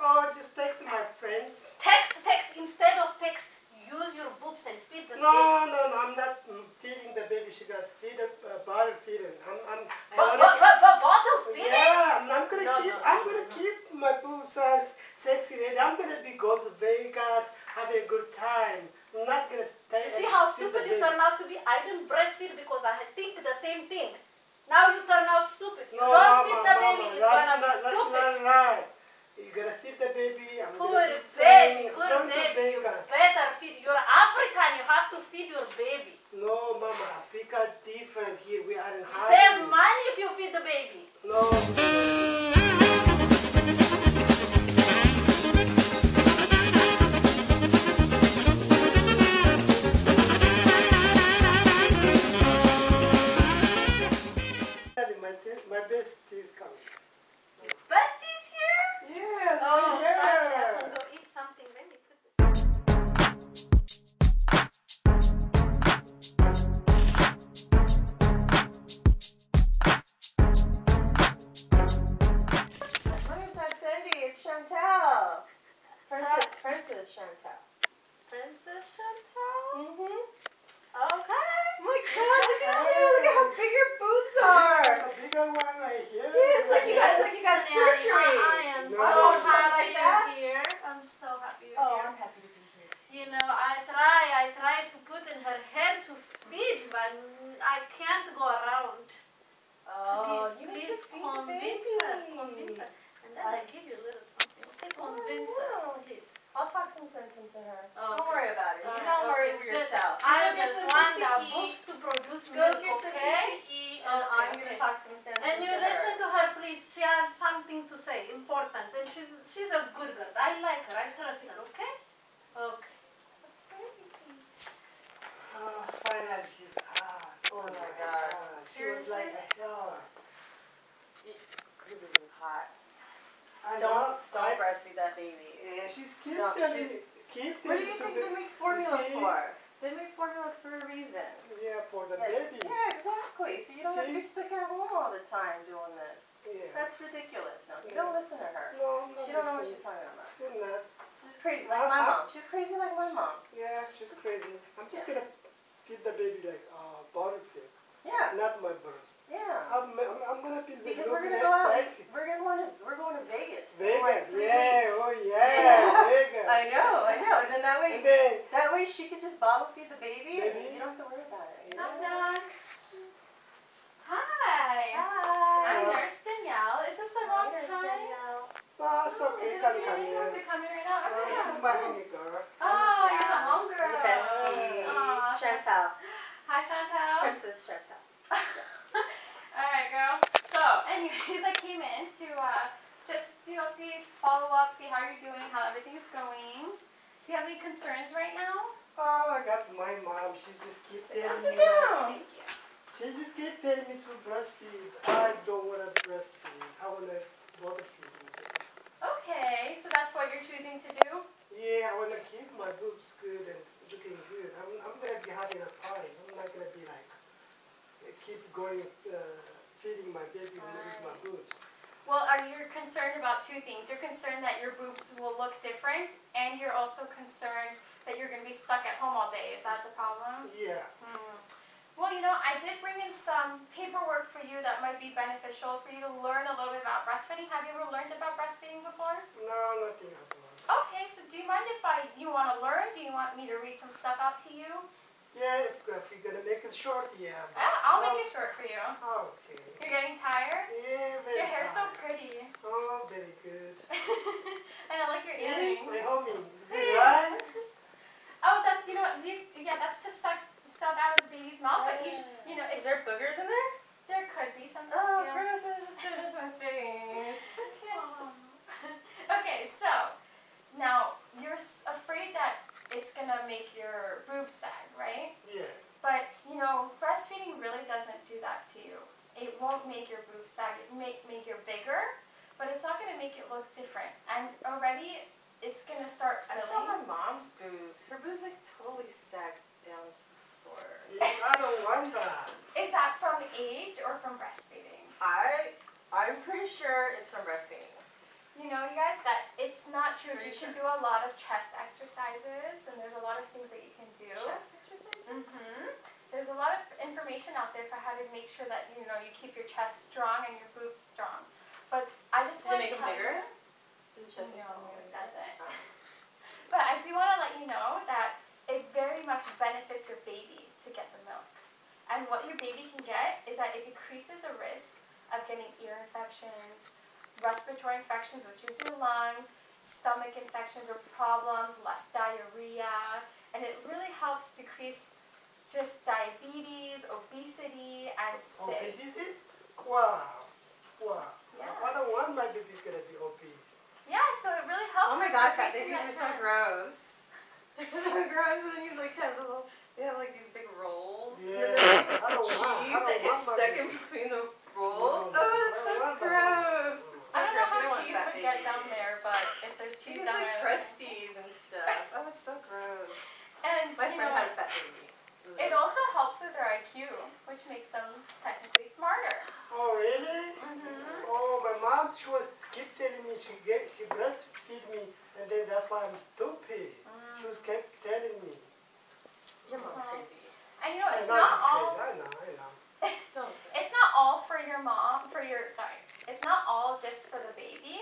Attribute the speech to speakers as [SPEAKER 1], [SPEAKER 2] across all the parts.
[SPEAKER 1] Oh, just text my friends.
[SPEAKER 2] Text. Instead of text, use your boobs and feed the baby.
[SPEAKER 1] No, I'm not feeding the baby. She got bottle feeding.
[SPEAKER 2] Bottle feeding?
[SPEAKER 1] Yeah, I'm gonna keep my boobs as sexy lady. I'm gonna go to Vegas, have a good time. I'm not gonna stay.
[SPEAKER 2] You see how stupid you turn out to be? I didn't breastfeed because I think the same thing. Now you turn out stupid. You don't feed the baby, it's gonna be stupid.
[SPEAKER 1] That's not right. You gotta feed the baby.
[SPEAKER 2] Good baby. You better feed. You're African, you have to feed your baby.
[SPEAKER 1] No, Mama, Africa is different here. We are in
[SPEAKER 2] You save money if you feed the baby.
[SPEAKER 1] No. My bestie is coming.
[SPEAKER 2] Your bestie's here?
[SPEAKER 1] Yes,
[SPEAKER 2] oh,
[SPEAKER 1] yeah.
[SPEAKER 2] I can go eat something. Let me put this.
[SPEAKER 3] It's Chantal. Princess Chantal.
[SPEAKER 2] Princess Chantal?
[SPEAKER 3] Mm-hmm.
[SPEAKER 2] Okay.
[SPEAKER 3] Oh my God, look at you. Look at how big your boobs are.
[SPEAKER 1] A bigger one right here.
[SPEAKER 3] Yeah, it's like you got surgery.
[SPEAKER 2] I am
[SPEAKER 1] No,
[SPEAKER 2] so
[SPEAKER 1] no,
[SPEAKER 2] happy
[SPEAKER 3] like that.
[SPEAKER 2] you're here. I'm so happy you're
[SPEAKER 3] Oh,
[SPEAKER 2] here.
[SPEAKER 3] I'm happy to be here too.
[SPEAKER 2] You know, I try to put in her hair to feed, but I can't go around.
[SPEAKER 3] Oh, you need to
[SPEAKER 2] Please
[SPEAKER 3] feed the
[SPEAKER 2] convince
[SPEAKER 3] baby.
[SPEAKER 2] her. And then I give you a little something. Okay, convince her, please.
[SPEAKER 3] I'll talk some sense into her.
[SPEAKER 2] Oh,
[SPEAKER 3] don't worry about it. You
[SPEAKER 2] okay.
[SPEAKER 3] don't worry for yourself.
[SPEAKER 2] I
[SPEAKER 3] Go get
[SPEAKER 2] just
[SPEAKER 3] some
[SPEAKER 2] want
[SPEAKER 3] good
[SPEAKER 2] the
[SPEAKER 3] to eat.
[SPEAKER 2] boobs to produce
[SPEAKER 3] Go
[SPEAKER 2] milk,
[SPEAKER 3] get some
[SPEAKER 2] okay?
[SPEAKER 3] good to eat, and I'm going to talk some sense
[SPEAKER 2] And
[SPEAKER 3] into
[SPEAKER 2] you
[SPEAKER 3] her.
[SPEAKER 2] listen to her, please. She has something to say, important. And she's a good girl. I like her. I trust her, okay? Okay.
[SPEAKER 1] Oh, finally she's hot. Oh my God. She was like a shower.
[SPEAKER 3] Your boobs are hot.
[SPEAKER 1] Don't
[SPEAKER 3] breastfeed that baby.
[SPEAKER 1] Yeah, she's
[SPEAKER 3] No,
[SPEAKER 1] What do you
[SPEAKER 3] think they make formula for? They make formula for a reason.
[SPEAKER 1] Yeah, for the baby.
[SPEAKER 3] Yeah, exactly. So you don't have to be stuck at home all the time doing this.
[SPEAKER 1] Yeah.
[SPEAKER 3] That's ridiculous. No, you don't listen to her.
[SPEAKER 1] No, I'm not
[SPEAKER 3] She don't know what
[SPEAKER 1] listening.
[SPEAKER 3] she's talking about.
[SPEAKER 1] She's not.
[SPEAKER 3] She's crazy like my mom. She's crazy like my mom.
[SPEAKER 1] Yeah, she's crazy. I'm just gonna feed the baby like bottle feed.
[SPEAKER 3] Yeah.
[SPEAKER 1] Not my breast.
[SPEAKER 3] Yeah.
[SPEAKER 1] I'm gonna feed the
[SPEAKER 3] because
[SPEAKER 1] baby.
[SPEAKER 3] we're gonna go out.
[SPEAKER 1] Sexy.
[SPEAKER 3] We're going to Vegas.
[SPEAKER 1] Vegas.
[SPEAKER 3] In like 3
[SPEAKER 1] yeah.
[SPEAKER 3] weeks.
[SPEAKER 1] Oh yeah. Vegas.
[SPEAKER 3] I know. And then that way she could just bottle feed the baby. And you don't have to worry about it.
[SPEAKER 4] Knock. Hi.
[SPEAKER 3] Hi.
[SPEAKER 4] I'm Nurse Danielle. Is this the wrong time?
[SPEAKER 1] No, it's okay.
[SPEAKER 4] Is it
[SPEAKER 1] Come
[SPEAKER 4] okay?
[SPEAKER 1] here.
[SPEAKER 4] To come in right now? Okay.
[SPEAKER 1] This is my honey girl.
[SPEAKER 4] Oh, you're the homegirl.
[SPEAKER 3] Your bestie.
[SPEAKER 4] Aw.
[SPEAKER 3] Chantal.
[SPEAKER 4] Hi, Chantal.
[SPEAKER 3] Princess Chantal.
[SPEAKER 4] Alright, girl. So, anyways, I came in to just, follow up, see how you're doing, how everything's going. Do you have any concerns right now?
[SPEAKER 1] Oh, I got my mom. She just keeps telling
[SPEAKER 3] Sit
[SPEAKER 1] me.
[SPEAKER 3] down.
[SPEAKER 4] Thank you.
[SPEAKER 1] She just keeps telling me to breastfeed. I don't want to breastfeed. I want to bottle feed.
[SPEAKER 4] Okay, so that's what you're choosing to do?
[SPEAKER 1] Yeah, I want to keep my boobs good and looking good. I'm going to be having a party. I'm not going to be like, keep going, feeding my baby with my boobs.
[SPEAKER 4] Well, are you concerned about two things? You're concerned that your boobs will look different, and you're also concerned that you're going to be stuck at home all day. Is that the problem?
[SPEAKER 1] Yeah.
[SPEAKER 4] Well, I did bring in some paperwork for you that might be beneficial for you to learn a little bit about breastfeeding. Have you ever learned about breastfeeding before?
[SPEAKER 1] No, nothing at all.
[SPEAKER 4] Okay, so do you mind if you want to learn? Do you want me to read some stuff out to you?
[SPEAKER 1] Yeah, if you're going to make it short, yeah.
[SPEAKER 4] I'll make it short for you.
[SPEAKER 1] Okay.
[SPEAKER 4] You're getting tired?
[SPEAKER 1] Yeah, very
[SPEAKER 4] Your hair's so
[SPEAKER 1] tired.
[SPEAKER 4] pretty.
[SPEAKER 1] Oh, very good.
[SPEAKER 4] And I like your
[SPEAKER 1] See,
[SPEAKER 4] earrings.
[SPEAKER 1] my homie, it's good, right?
[SPEAKER 4] Oh, that's, that's to suck stuff out of the baby's mouth, but
[SPEAKER 3] Is
[SPEAKER 4] it's,
[SPEAKER 3] there boogers in there?
[SPEAKER 4] there could be sometimes,
[SPEAKER 3] Oh, gross, I just finished my face.
[SPEAKER 4] Okay, so, now, you're afraid that it's going to make your boobs sag, right?
[SPEAKER 1] Yes.
[SPEAKER 4] But, breastfeeding really doesn't do that to you. It won't make your boobs sag. It may make it bigger, but it's not going to make it look different. And already, it's going to start
[SPEAKER 3] I
[SPEAKER 4] filling.
[SPEAKER 3] saw my mom's boobs. Her boobs totally sagged down to the floor.
[SPEAKER 1] See, I don't want that.
[SPEAKER 4] Is that from age or from breastfeeding?
[SPEAKER 3] I'm pretty sure it's from breastfeeding.
[SPEAKER 4] You guys, that it's not true.
[SPEAKER 3] Are
[SPEAKER 4] You
[SPEAKER 3] you
[SPEAKER 4] should
[SPEAKER 3] sure?
[SPEAKER 4] do a lot of chest exercises, and there's a lot of things that you can do.
[SPEAKER 3] Chest exercises?
[SPEAKER 4] There's a lot of information out there for how to make sure that you keep your chest strong and your boobs strong. But I just
[SPEAKER 3] Do
[SPEAKER 4] want
[SPEAKER 3] they
[SPEAKER 4] to
[SPEAKER 3] make them
[SPEAKER 4] tell
[SPEAKER 3] bigger?
[SPEAKER 4] you.
[SPEAKER 3] Does the chest
[SPEAKER 4] No, it doesn't.
[SPEAKER 3] Oh.
[SPEAKER 4] But I do want to let you know that it very much benefits your baby to get the milk. And what your baby can get is that it decreases the risk of getting ear infections, respiratory infections, which is your lungs, stomach infections or problems, less diarrhea, and it really helps decrease just diabetes, obesity, and cysts.
[SPEAKER 1] Obesity? Wow. Wow.
[SPEAKER 4] Yeah.
[SPEAKER 1] I don't want my baby gonna be obese.
[SPEAKER 4] Yeah, so it really helps.
[SPEAKER 3] Oh my
[SPEAKER 4] with
[SPEAKER 3] god, fat
[SPEAKER 4] decreasing
[SPEAKER 3] babies
[SPEAKER 4] that
[SPEAKER 3] are so
[SPEAKER 4] chance.
[SPEAKER 3] gross. They're so gross, and then you like have they have like these big rolls.
[SPEAKER 1] Yeah.
[SPEAKER 3] And then there's
[SPEAKER 1] I don't want-
[SPEAKER 3] cheese
[SPEAKER 1] I don't
[SPEAKER 3] that gets
[SPEAKER 1] want my
[SPEAKER 3] stuck in
[SPEAKER 1] baby.
[SPEAKER 3] between the rolls.
[SPEAKER 1] No,
[SPEAKER 3] Oh, it's
[SPEAKER 1] I
[SPEAKER 3] so
[SPEAKER 1] don't want that
[SPEAKER 3] gross.
[SPEAKER 1] one.
[SPEAKER 3] It's so
[SPEAKER 4] I don't know
[SPEAKER 3] gross.
[SPEAKER 4] how
[SPEAKER 3] You want
[SPEAKER 4] cheese
[SPEAKER 3] fat
[SPEAKER 4] would get
[SPEAKER 3] baby.
[SPEAKER 4] down there, but if there's cheese
[SPEAKER 3] It's
[SPEAKER 4] down
[SPEAKER 3] like
[SPEAKER 4] there.
[SPEAKER 3] crusties and stuff. Oh, it's so gross.
[SPEAKER 4] And
[SPEAKER 3] My
[SPEAKER 4] you
[SPEAKER 3] friend
[SPEAKER 4] know,
[SPEAKER 3] had a fat baby. Was
[SPEAKER 4] it
[SPEAKER 3] really
[SPEAKER 4] also
[SPEAKER 3] gross.
[SPEAKER 4] helps with their IQ, which makes them technically smarter.
[SPEAKER 1] Oh, really?
[SPEAKER 4] Mm-hmm.
[SPEAKER 1] Oh, my mom, she was keep telling me she breastfeed me, and then that's why I'm stupid. She was kept telling me.
[SPEAKER 3] Your mom's crazy.
[SPEAKER 4] And you know, it's
[SPEAKER 1] I know
[SPEAKER 4] not
[SPEAKER 1] she's
[SPEAKER 4] all.
[SPEAKER 1] crazy. I know.
[SPEAKER 3] Don't say.
[SPEAKER 4] It's not all for your mom. It's not all just for the baby.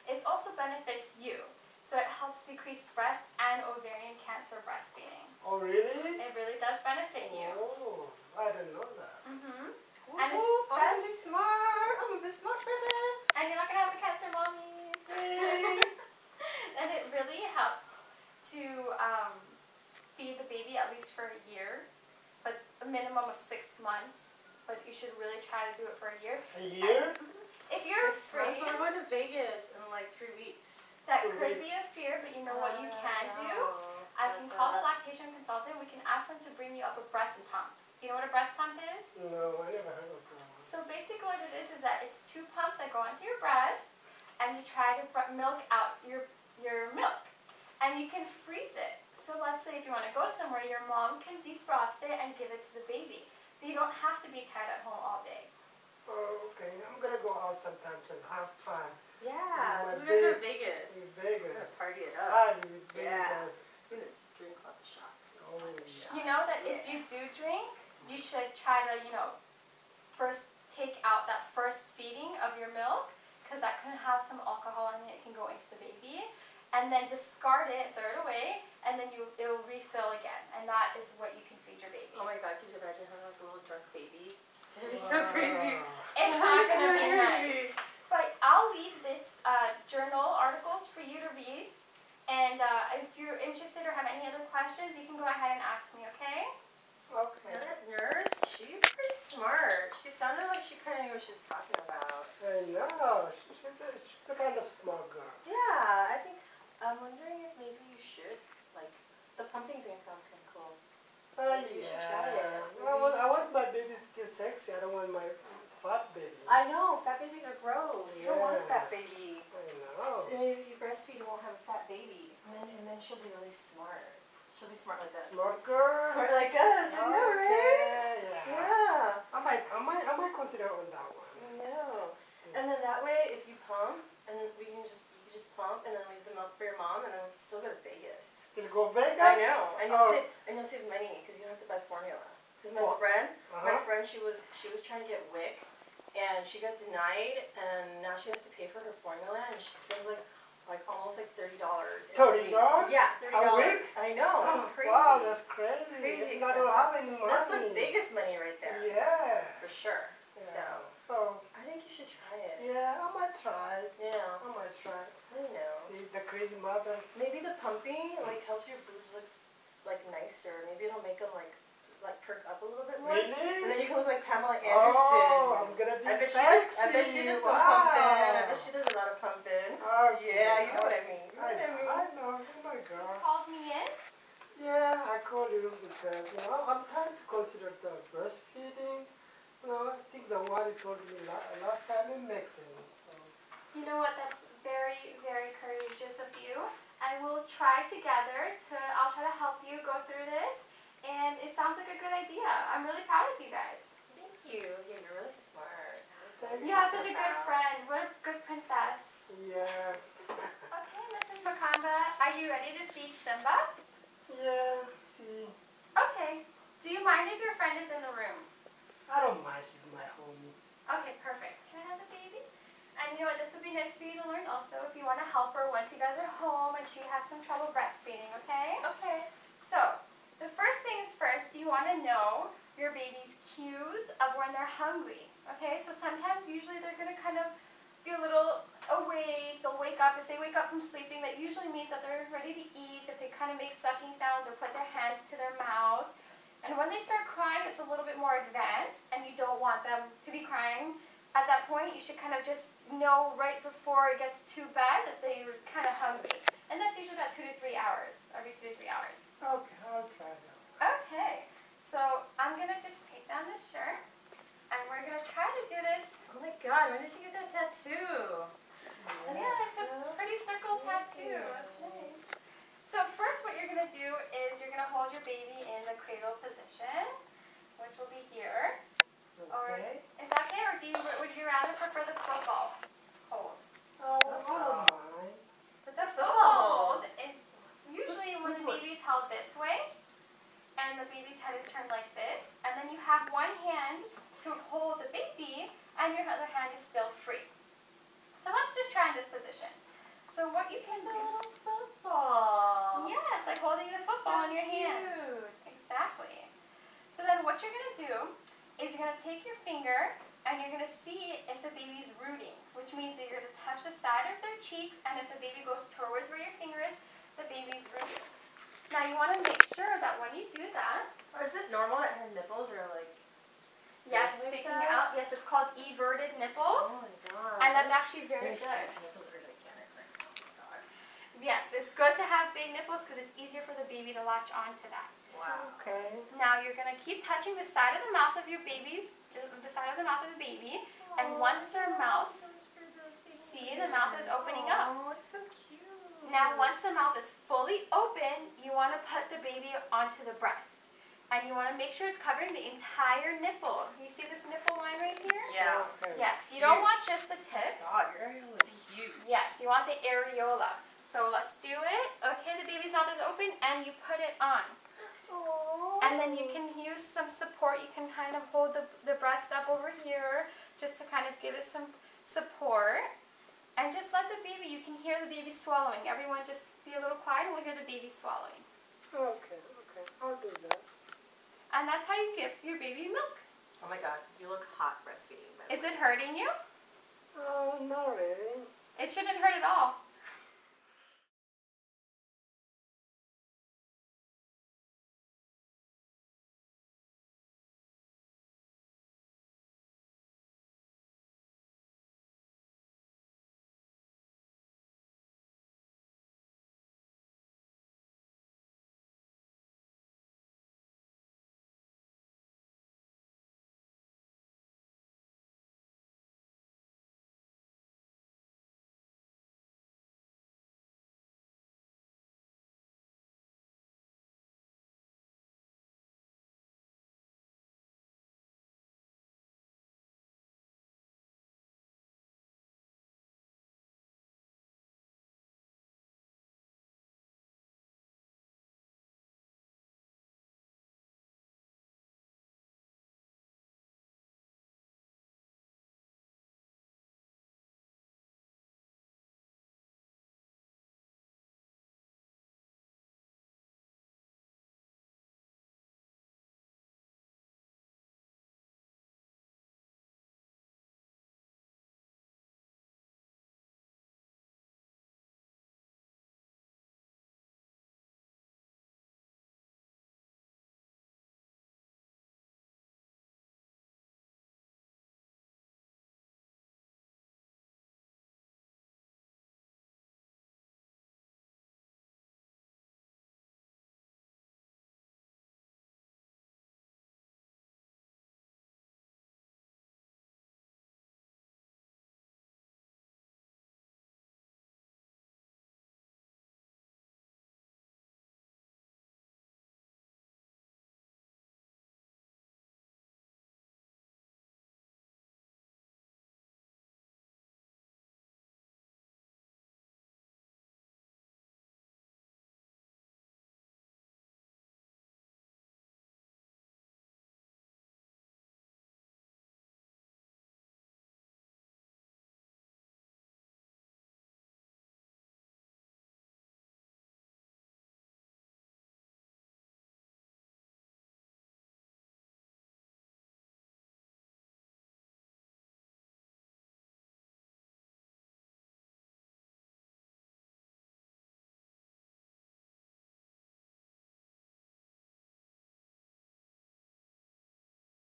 [SPEAKER 4] It also benefits you. So it helps decrease breast and ovarian cancer breastfeeding.
[SPEAKER 1] Oh, really?
[SPEAKER 4] It really does benefit you.
[SPEAKER 1] Oh, I didn't know that.
[SPEAKER 4] Mm-hmm.
[SPEAKER 3] Ooh,
[SPEAKER 4] And it's
[SPEAKER 3] I'm gonna be
[SPEAKER 4] best.
[SPEAKER 3] smart. I'm gonna be smart, baby.
[SPEAKER 4] And you're not gonna have a cancer, mommy. And it really helps to feed the baby at least for a year, but a minimum of 6 months. But you should really try to do it for a year.
[SPEAKER 1] A year?
[SPEAKER 4] If you're
[SPEAKER 3] 6
[SPEAKER 4] afraid,
[SPEAKER 3] months. We're going to Vegas in like 3 weeks.
[SPEAKER 4] that could be a fear, but you know what you can do? I can call the lactation consultant. We can ask them to bring you up a breast pump. You know what a breast pump is?
[SPEAKER 1] No, I never heard of that.
[SPEAKER 4] So basically what it is that it's 2 pumps that go onto your breasts, and you try to milk out your milk. And you can freeze it. So let's say if you want to go somewhere, your mom can defrost it and give it to the baby. So you don't have to be tied at home all day.
[SPEAKER 1] Oh, okay. I'm gonna go out sometimes and have fun.
[SPEAKER 3] Yeah,
[SPEAKER 1] This is my
[SPEAKER 3] because we're going to
[SPEAKER 1] big-
[SPEAKER 3] Vegas.
[SPEAKER 1] In
[SPEAKER 3] We're going
[SPEAKER 1] Vegas.
[SPEAKER 3] to party it up.
[SPEAKER 1] I'm in
[SPEAKER 3] Yeah.
[SPEAKER 1] Vegas.
[SPEAKER 3] We're going to drink lots of shots.
[SPEAKER 1] Oh,
[SPEAKER 3] Lots of
[SPEAKER 1] yeah.
[SPEAKER 3] shots.
[SPEAKER 4] You know that if you do drink, you should try to, first take out that first feeding of your milk, because that can have some alcohol in it. It can go into the baby. And then discard it, throw it away, and then it will refill again. And that is what you can feed your baby.
[SPEAKER 3] Oh my god, could you imagine having like a little drunk baby? That'd be so crazy.
[SPEAKER 4] It's
[SPEAKER 3] That'd
[SPEAKER 4] not
[SPEAKER 3] be
[SPEAKER 4] going to
[SPEAKER 3] so
[SPEAKER 4] be
[SPEAKER 3] crazy.
[SPEAKER 4] nice. But I'll leave this journal articles for you to read. And if you're interested or have any other questions, you can go ahead and ask me, okay?
[SPEAKER 1] Okay.
[SPEAKER 3] That nurse, she's pretty smart. She sounded like she kind of knew what she was talking about.
[SPEAKER 1] I know. She's a kind of smart girl.
[SPEAKER 3] Yeah, I think, I'm wondering if maybe you should, like, the pumping thing sounds kind of cool. Maybe you should try it.
[SPEAKER 1] I want my baby still sexy. I don't want my fat baby.
[SPEAKER 3] I know, fat babies are gross. You don't want a
[SPEAKER 1] Yeah.
[SPEAKER 3] fat baby.
[SPEAKER 1] I know.
[SPEAKER 3] So maybe if you breastfeed, you won't have a fat baby. And then she'll be really smart. She'll be smart like us.
[SPEAKER 1] Smart girl.
[SPEAKER 3] Smart like us, I know, right?
[SPEAKER 1] Okay, yeah.
[SPEAKER 3] Yeah.
[SPEAKER 1] I might consider on that one.
[SPEAKER 3] I know. And then that way, if you pump, and you can just pump, and then leave the milk for your mom, and then we can still go to Vegas.
[SPEAKER 1] Still go Vegas?
[SPEAKER 3] I know, and
[SPEAKER 1] Oh.
[SPEAKER 3] you'll save money because you don't have to buy formula. Because my
[SPEAKER 1] For-
[SPEAKER 3] friend,
[SPEAKER 1] Uh-huh.
[SPEAKER 3] she was trying to get WIC, and she got denied, and now she has to pay for her formula, and she spends like almost like $30.
[SPEAKER 1] $30?
[SPEAKER 3] Yeah,
[SPEAKER 1] A
[SPEAKER 3] $30.
[SPEAKER 1] week?
[SPEAKER 3] I know, it's crazy.
[SPEAKER 1] Wow, that's crazy.
[SPEAKER 3] Crazy
[SPEAKER 1] I don't
[SPEAKER 3] expensive.
[SPEAKER 1] have any money.
[SPEAKER 3] That's the biggest money right there,
[SPEAKER 1] Yeah.
[SPEAKER 3] for sure.
[SPEAKER 1] Yeah.
[SPEAKER 3] So
[SPEAKER 1] So,
[SPEAKER 3] I think you should try it.
[SPEAKER 1] yeah, I might try.
[SPEAKER 3] Yeah,
[SPEAKER 1] I might try.
[SPEAKER 3] I know.
[SPEAKER 1] See, the crazy mother.
[SPEAKER 3] Maybe the pumping like helps your boobs look like nicer. Maybe it'll make them like perk up a little bit more. And
[SPEAKER 1] Really?
[SPEAKER 3] then you can look like Pamela Anderson.
[SPEAKER 1] Oh, I'm gonna be
[SPEAKER 3] I bet
[SPEAKER 1] sexy.
[SPEAKER 3] I bet she did some
[SPEAKER 1] Wow.
[SPEAKER 3] pumping. I bet she does a lot of pumping.
[SPEAKER 1] Okay.
[SPEAKER 3] Yeah, you know what I mean. You know
[SPEAKER 1] I
[SPEAKER 3] what I
[SPEAKER 1] know,
[SPEAKER 3] mean.
[SPEAKER 1] I know, you're my
[SPEAKER 4] You
[SPEAKER 1] girl.
[SPEAKER 4] called me in.
[SPEAKER 1] Yeah, I called you because, I'm trying to consider the breastfeeding. I think the one you told me last time, it makes sense. So.
[SPEAKER 4] You know what? That's very, very courageous of you. I will try together I'll try to help you go through this. And it sounds like a good idea. I'm really proud of you guys.
[SPEAKER 3] Thank you. Yeah, you're really smart.
[SPEAKER 1] Thank
[SPEAKER 4] You have such a good friend. What a good princess.
[SPEAKER 1] Yeah.
[SPEAKER 4] Okay, Miss are you ready to feed Simba?
[SPEAKER 1] Yeah, see.
[SPEAKER 4] Okay. Do you mind if your friend is in the room?
[SPEAKER 1] I don't mind, she's my homie.
[SPEAKER 4] Okay, perfect. Can I have the baby? And you know what, this would be nice for you to learn also if you want to help her once you guys are home and she has some trouble breastfeeding, okay?
[SPEAKER 3] Okay.
[SPEAKER 4] So, the first things first, you want to know your baby's cues of when they're hungry, okay? So sometimes, usually they're going to kind of be a little awake, they'll wake up. If they wake up from sleeping, that usually means that they're ready to eat. If they kind of make sucking sounds or put their hands to their mouth. And when they start crying, it's a little bit more advanced, and you don't want them to be crying. At that point, you should kind of just know right before it gets too bad that they're kind of hungry. And that's usually about 2 to 3 hours, every 2 to 3 hours.
[SPEAKER 1] Okay, I'll try that.
[SPEAKER 4] Okay, so I'm going to just take down this shirt, and we're going to try to do this.
[SPEAKER 3] Oh my god, when did you get that tattoo?
[SPEAKER 4] Yeah, it's a pretty circle tattoo. That's nice. So first what you're going to do is you're going to hold your baby in the cradle position, which will be here. Or
[SPEAKER 1] Okay.
[SPEAKER 4] is that okay, or would you rather prefer the football hold?
[SPEAKER 1] Oh, I don't mind.
[SPEAKER 4] But the football hold is usually when the baby's held this way, and the baby's head is turned like this, and then you have one hand to hold the baby, and your other hand is still free. So let's just try in this position. So what you can do...
[SPEAKER 3] Football.
[SPEAKER 4] Yeah, it's like holding the football in your hands. Exactly. So then what you're going to do is you're going to take your finger and you're going to see if the baby's rooting, which means that you're going to touch the side of their cheeks, and if the baby goes towards where your finger is, the baby's rooting. Now you want to make sure that when you do that...
[SPEAKER 3] Or is it normal that her nipples are like...
[SPEAKER 4] Yes,
[SPEAKER 3] like
[SPEAKER 4] sticking
[SPEAKER 3] that?
[SPEAKER 4] out. Yes, it's called everted nipples.
[SPEAKER 3] Oh my god.
[SPEAKER 4] And that's actually very good.
[SPEAKER 3] Her nipples are gigantic right now. Oh my god.
[SPEAKER 4] Yes, it's good to have big nipples because it's easier for the baby to latch onto that.
[SPEAKER 3] Wow.
[SPEAKER 1] Okay.
[SPEAKER 4] Now you're going to keep touching the side of the mouth of your baby's, the side of the mouth of the baby, and once their mouth, see, the mouth is opening up.
[SPEAKER 3] Oh, it's so cute.
[SPEAKER 4] Now once the mouth is fully open, you want to put the baby onto the breast. And you want to make sure it's covering the entire nipple. You see this nipple line right here?
[SPEAKER 3] Yeah.
[SPEAKER 1] Okay.
[SPEAKER 4] Yes, you don't want just the tip.
[SPEAKER 3] God, your areola is huge.
[SPEAKER 4] Yes, you want the areola. So let's do it. Okay, the baby's mouth is open and you put it on.
[SPEAKER 3] Oh.
[SPEAKER 4] And then you can use some support. You can kind of hold the breast up over here just to kind of give it some support. And just let the baby, you can hear the baby swallowing. Everyone just be a little quiet and we'll hear the baby swallowing.
[SPEAKER 1] Okay, I'll do that.
[SPEAKER 4] And that's how you give your baby milk.
[SPEAKER 3] Oh my god, you look hot breastfeeding.
[SPEAKER 4] Is it hurting you?
[SPEAKER 1] Oh, not really.
[SPEAKER 4] It shouldn't hurt at all.